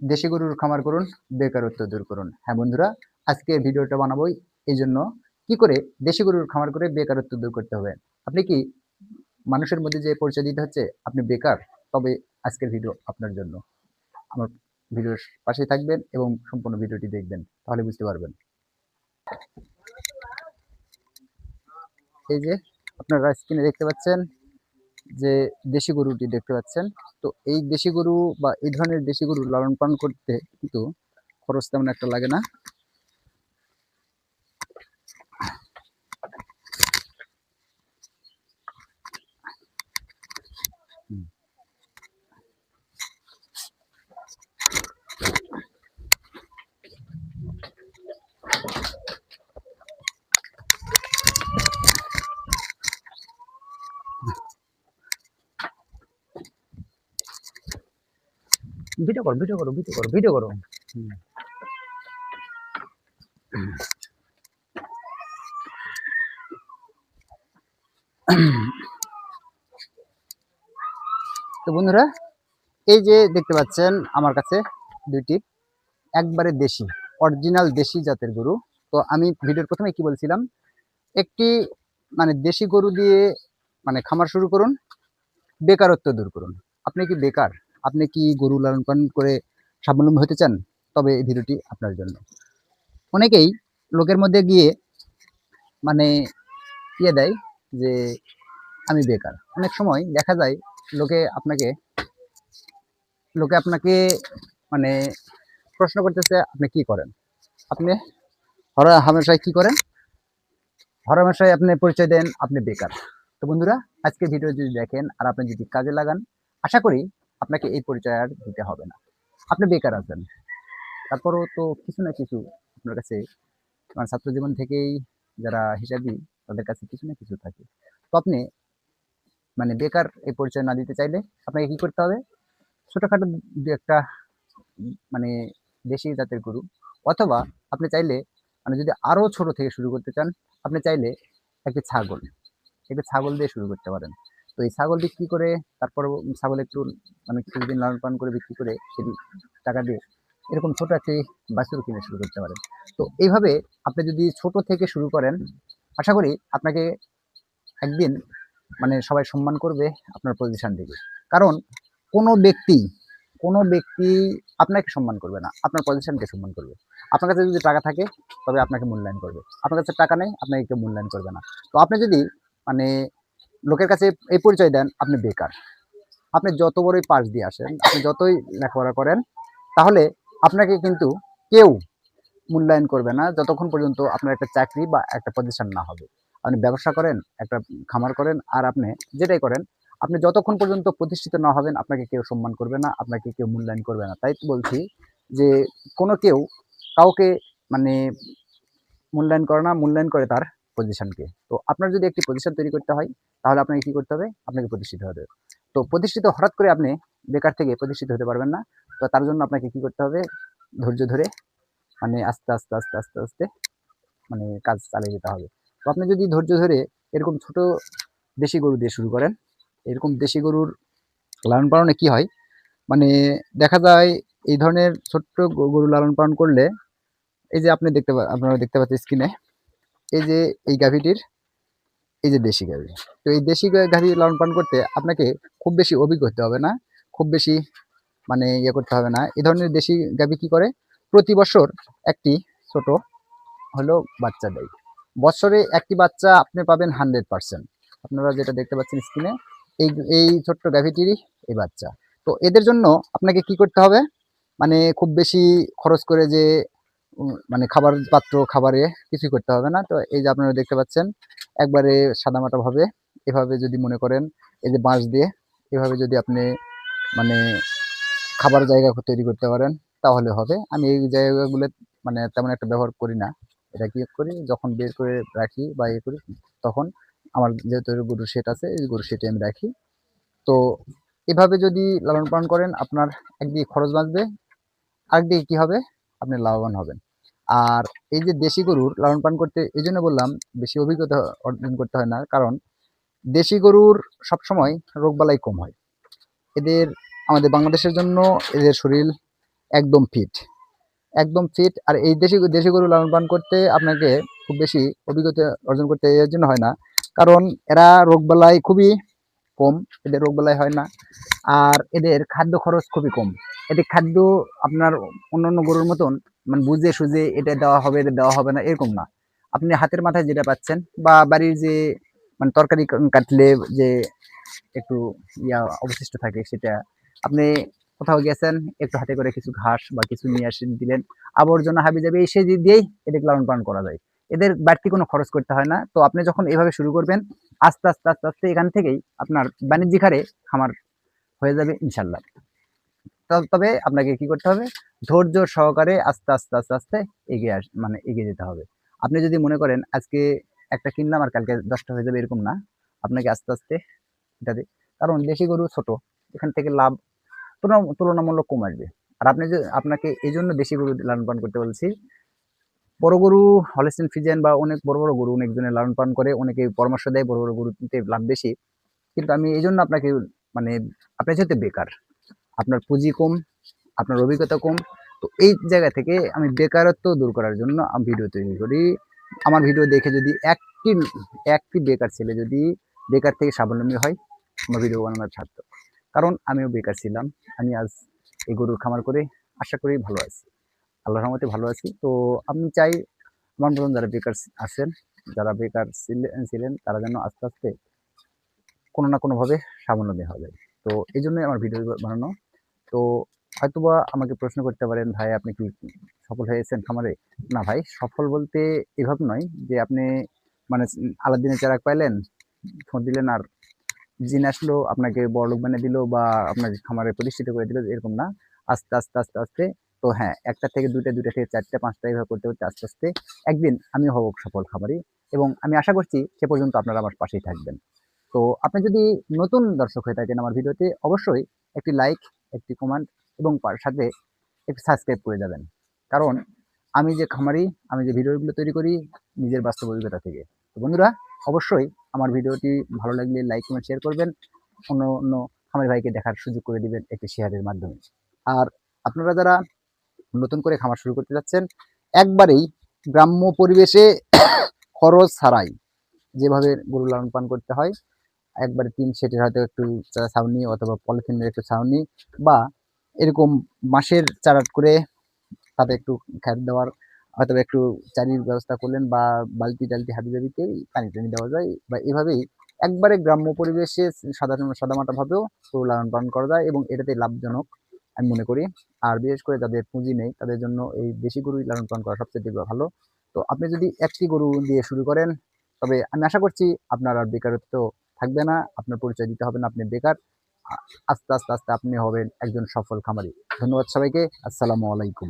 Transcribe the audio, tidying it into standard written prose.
দেশি গরুর খামার করুন, বেকারত্ব দূর করুন। হ্যাঁ বন্ধুরা, আজকে ভিডিওটা বানাবো এইজন্য কি করে দেশি গরুর খামার করে বেকারত্ব দূর করতে হবে। আপনি কি মানুষের মধ্যে যে পরিচয় দিতে হচ্ছে আপনি বেকার, তবে আজকের ভিডিও আপনার জন্য। আমার ভিডিওর পাশেই থাকবেন এবং সম্পূর্ণ ভিডিওটি দেখবেন, তাহলে বুঝতে পারবেন। এই যে আপনারা স্ক্রিনে দেখতে পাচ্ছেন যে দেশি গরুটি দেখতে পাচ্ছেন। তো এই দেশি গরু বা এই ধরনের দেশি গরু লালন পালন করতে কিন্তু খরচ তেমন একটা লাগে না। ভিডিও করো, ভিডিও করো, ভিডিও করো, ভিডিও করো। তো বন্ধুরা, এই যে দেখতে পাচ্ছেন আমার কাছে দুইটি একবারে দেশি অরিজিনাল দেশি জাতের গরু। তো আমি ভিডিওর প্রথমে কি বলছিলাম, একটি মানে দেশি গরু দিয়ে মানে খামার শুরু করুন, বেকারত্ব দূর করুন। আপনি কি বেকার? আপনি কি গরু লালন পালন করে স্বাবলম্বী হতে চান? তবে এই ভিডিওটি আপনার জন্য। অনেকেই লোকের মধ্যে গিয়ে মানে দেয় যে আমি বেকার। অনেক সময় দেখা যায় লোকে আপনাকে লোকে আপনাকে মানে প্রশ্ন করতেছে আপনি কি করেন। আপনি হামেশাই কি করেন? হরহামেশাই আপনি পরিচয় দেন আপনি বেকার। তো বন্ধুরা, আজকে ভিডিও যদি দেখেন আর আপনি যদি কাজে লাগান, আশা করি আপনাকে এই পরিচয় আর দিতে হবে না। আপনি বেকার আছেন, তারপরেও তো কিছু না কিছু আপনার কাছে, মানে ছাত্র জীবন থেকেই যারা হিসাবি তাদের কাছে কিছু না কিছু থাকে। তো আপনি মানে বেকার এই পরিচয় না দিতে চাইলে আপনাকে কি করতে হবে? ছোটখাটো দু একটা মানে দেশি জাতের গরু, অথবা আপনি চাইলে মানে যদি আরো ছোট থেকে শুরু করতে চান, আপনি চাইলে একটি ছাগল দিয়ে শুরু করতে পারেন। তো এই ছাগল বিক্রি করে, তারপর ছাগল একটু মানে কিছুদিন লালন পালন করে বিক্রি করে সেই টাকা দিয়ে এরকম ছোট একটি বাছুর কিনে শুরু করতে পারেন। তো এইভাবে আপনি যদি ছোট থেকে শুরু করেন, আশা করি আপনাকে একদিন মানে সবাই সম্মান করবে আপনার পজিশন থেকে। কারণ কোনো ব্যক্তি কোনো ব্যক্তি আপনাকে সম্মান করবে না, আপনার পজিশনকে সম্মান করবে। আপনার কাছে যদি টাকা থাকে তবে আপনাকে মূল্যায়ন করবে, আপনার কাছে টাকা নেই আপনাকে কেউ মূল্যায়ন করবে না। তো আপনি যদি মানে লোকের কাছে এই পরিচয় দেন আপনি বেকার, আপনি যত বড়ই পাশ দিয়ে আসেন, আপনি যতই লেখাপড়া করেন, তাহলে আপনাকে কিন্তু কেউ মূল্যায়ন করবে না যতক্ষণ পর্যন্ত আপনার একটা চাকরি বা একটা পজিশন না হবে। আপনি ব্যবসা করেন, একটা খামার করেন, আর আপনি যেটাই করেন, আপনি যতক্ষণ পর্যন্ত প্রতিষ্ঠিত না হবেন আপনাকে কেউ সম্মান করবে না, আপনাকে কেউ মূল্যায়ন করবে না। তাই বলছি যে কোনো কেউ কাউকে মানে মূল্যায়ন করে না, মূল্যায়ন করে তার পজিশনকে। তো আপনার যদি একটি পজিশন তৈরি করতে হয়, তাহলে আপনাকে কি করতে হবে? আপনাকে প্রতিষ্ঠিত হতে হবে। তো প্রতিষ্ঠিত হঠাৎ করে আপনি বেকার থেকে প্রতিষ্ঠিত হতে পারবেন না। তো তার জন্য আপনাকে কি করতে হবে? ধৈর্য ধরে মানে আস্তে আস্তে আস্তে আস্তে আস্তে মানে কাজ চালিয়ে যেতে হবে। তো আপনি যদি ধৈর্য ধরে এরকম ছোট দেশি গরু দিয়ে শুরু করেন, এরকম দেশি গরুর লালন পালনে কি হয়, মানে দেখা যায় এই ধরনের ছোট্ট গরু লালন পালন করলে, এই যে আপনারা দেখতে পাচ্ছেন স্ক্রিনে, এই যে এই গাভীটির, এই যে দেশি গাভী। তো এই দেশি গাভী লালন পালন করতে আপনাকে খুব বেশি অভিজ্ঞ হতে হবে না, খুব বেশি মানে করতে হবে না। এই ধরনের দেশি গাভী কি করে? প্রতি বছর একটি ছোট হলো বাচ্চা দেয়। বছরে একটি বাচ্চা আপনি পাবেন 100%। আপনারা যেটা দেখতে পাচ্ছেন স্ক্রিনে, এই এই ছোট্ট গাভীটিরই এই বাচ্চা। তো এদের জন্য আপনাকে কি করতে হবে? মানে খুব বেশি খরচ করে যে মানে খাবার পাত্র খাবারে কিছুই করতে হবে না। তো এই যে আপনারা দেখতে পাচ্ছেন একবারে সাদামাটা ভাবে, এভাবে যদি মনে করেন এই যে বাঁশ দিয়ে এভাবে যদি আপনি মানে খাবার জায়গা তৈরি করতে পারেন তাহলে হবে। আমি এই জায়গাগুলো মানে তেমন একটা ব্যবহার করি না। এটা কি করি, যখন বের করে রাখি বা করি, তখন আমার যেহেতু গরুর শেড আছে, এই গরুর শেডে আমি রাখি। তো এভাবে যদি লালন পালন করেন আপনার একদিকে খরচ বাঁচবে, আরেকদিকে কি হবে? আপনি লাভবান হবেন। আর এই যে দেশি গরুর লালন পালন করতে এই জন্য বললাম বেশি অভিজ্ঞতা অর্জন করতে হয় না, কারণ দেশি গরুর সবসময় রোগবালাই কম হয়। এদের আমাদের বাংলাদেশের জন্য এদের শরীর একদম ফিট, একদম ফিট। আর এই দেশি দেশি গরু লালন পালন করতে আপনাকে খুব বেশি অভিজ্ঞতা অর্জন করতে এর জন্য হয় না, কারণ এরা রোগবালাই খুবই কম, এদের রোগবালাই হয় না। আর এদের খাদ্য খরচ খুবই কম। এদের খাদ্য আপনার অন্যান্য গরুর মতন মানে বুঝে সুঝে এটা দেওয়া হবে এটা দেওয়া হবে না এরকম না। আপনি হাতের মাথায় যেটা পাচ্ছেন বা বাড়ির যে মানে তরকারি কাটলে যে একটু অবশিষ্ট থাকে সেটা আপনি কোথাও গেছেন একটু হাতে করে কিছু ঘাস বা কিছু নিয়ে আসেন দিলেন, আবর্জনা হাবি যাবে এসে দিয়েই এদের লালন পালন করা যায়। এদের বাড়তি কোনো খরচ করতে হয় না। তো আপনি যখন এভাবে শুরু করবেন আস্তে আস্তে আস্তে আস্তে এখান থেকেই আপনার বাণিজ্যিক হারে খামার হয়ে যাবে ইনশাল্লাহ। তবে আপনাকে কি করতে হবে, ধৈর্য সহকারে আস্তে আস্তে আস্তে আস্তে মানে এগিয়ে যেতে হবে। আপনি যদি মনে করেন আজকে একটা কিনলাম আর কালকে 10টা হয়ে যাবে এরকম না, আপনাকে আস্তে আস্তে ইত্যাদি। কারণ দেশি গরু ছোট, এখান থেকে লাভ তুলনামূলক কম আসবে। আর আপনি যে আপনাকে এই জন্য দেশি গরু লালন পালন করতে বলছি। বড় গরু হলিস্টিন ফ্রিজিয়ান বা অনেক বড় বড় গরু অনেকজনে লালন পালন করে, অনেকে পরামর্শ দেয় বড় বড় গরুতে লাভ বেশি। কিন্তু আমি এই জন্য আপনাকে মানে আপনি যেহেতু বেকার, আপনার পুঁজি কম, আপনার অভিজ্ঞতা কম, তো এই জায়গা থেকে আমি বেকারত্ব দূর করার জন্য আমি ভিডিও তৈরি করি। আমার ভিডিও দেখে যদি একটি একটি বেকার ছেলে যদি বেকার থেকে স্বাবলম্বী হয়, আমার ভিডিও বানানোর সার্থক। কারণ আমিও বেকার ছিলাম, আমি আজ এই গরুর খামার করে আশা করি ভালো আছি, আল্লাহর রহমতে ভালো আছি। তো আমি চাই আমার মতন যারা বেকার আছেন, যারা বেকার ছিলেন তারা যেন আস্তে আস্তে কোনো না কোনোভাবে স্বাবলম্বী হবে। তো এই জন্যই আমার ভিডিও বানানো। তো হয়তোবা আমাকে প্রশ্ন করতে পারেন, ভাই আপনি কি সফল হয়েছেন খামারে? না ভাই, সফল বলতে এভাবে নয় যে আপনি মানে আলাদিনের চেরাগ পাইলেন, ফোন দিলেন আর জিন আসলো আপনাকে বড়লোক বানিয়ে দিল বা আপনার খামারে প্রতিষ্ঠিত করে দিল, এরকম না। আস্তে আস্তে আস্তে আস্তে তো হ্যাঁ, একটা থেকে দুইটা, দুইটা থেকে চারটা, পাঁচটা এইভাবে করতে করতে আস্তে আস্তে একদিন আমি হব সফল খামারি, এবং আমি আশা করছি সে পর্যন্ত আপনারা আমার পাশেই থাকবেন। তো আপনি যদি নতুন দর্শক হয়ে থাকেন আমার ভিডিওতে, অবশ্যই একটি লাইক, একটি কমেন্ট এবং সাথে একটু সাবস্ক্রাইব করে যাবেন। কারণ আমি যে খামারি, আমি যে ভিডিওগুলো তৈরি করি নিজের বাস্তব অভিজ্ঞতা থেকে। তো বন্ধুরা, অবশ্যই আমার ভিডিওটি ভালো লাগলে লাইক কমেন্ট শেয়ার করবেন, অন্য অন্য খামারি ভাইকে দেখার সুযোগ করে দিবেন একটি শেয়ারের মাধ্যমে। আর আপনারা যারা নতুন করে খামার শুরু করতে যাচ্ছেন, একবারেই গ্রাম্য পরিবেশে খরচ ছাড়াই যেভাবে গরু লালন পালন করতে হয়, একবারে টিন শেডের হয়তো একটু ছাউনি অথবা পলিথিনের একটু ছাউনি বা এরকম বাঁশের চারাট করে তাতে একটু খ্যার দেওয়ার হয়তো একটু চারির ব্যবস্থা করলেন, বা বালতি টালতি হাবিজাবিতেই পানি টানি দেওয়া যায়, বা এভাবেই একবারে গ্রাম্য পরিবেশে সাধারণ সাদামাটা ভাবেও গরু লালন পালন করা যায়, এবং এটাতে লাভজনক আমি মনে করি। আর বিশেষ করে যাদের পুঁজি নেই তাদের জন্য এই দেশি গরুই লালন পালন করা সবচেয়ে ভালো। তো আপনি যদি একটি গরু দিয়ে শুরু করেন, তবে আমি আশা করছি আপনার আর বেকারত্ব থাকবে না, আপনার পরিচয় দিতে হবে না আপনি বেকার। আস্তে আস্তে আস্তে আপনি হবেন একজন সফল খামারি। ধন্যবাদ সবাইকে। আসসালামু আলাইকুম।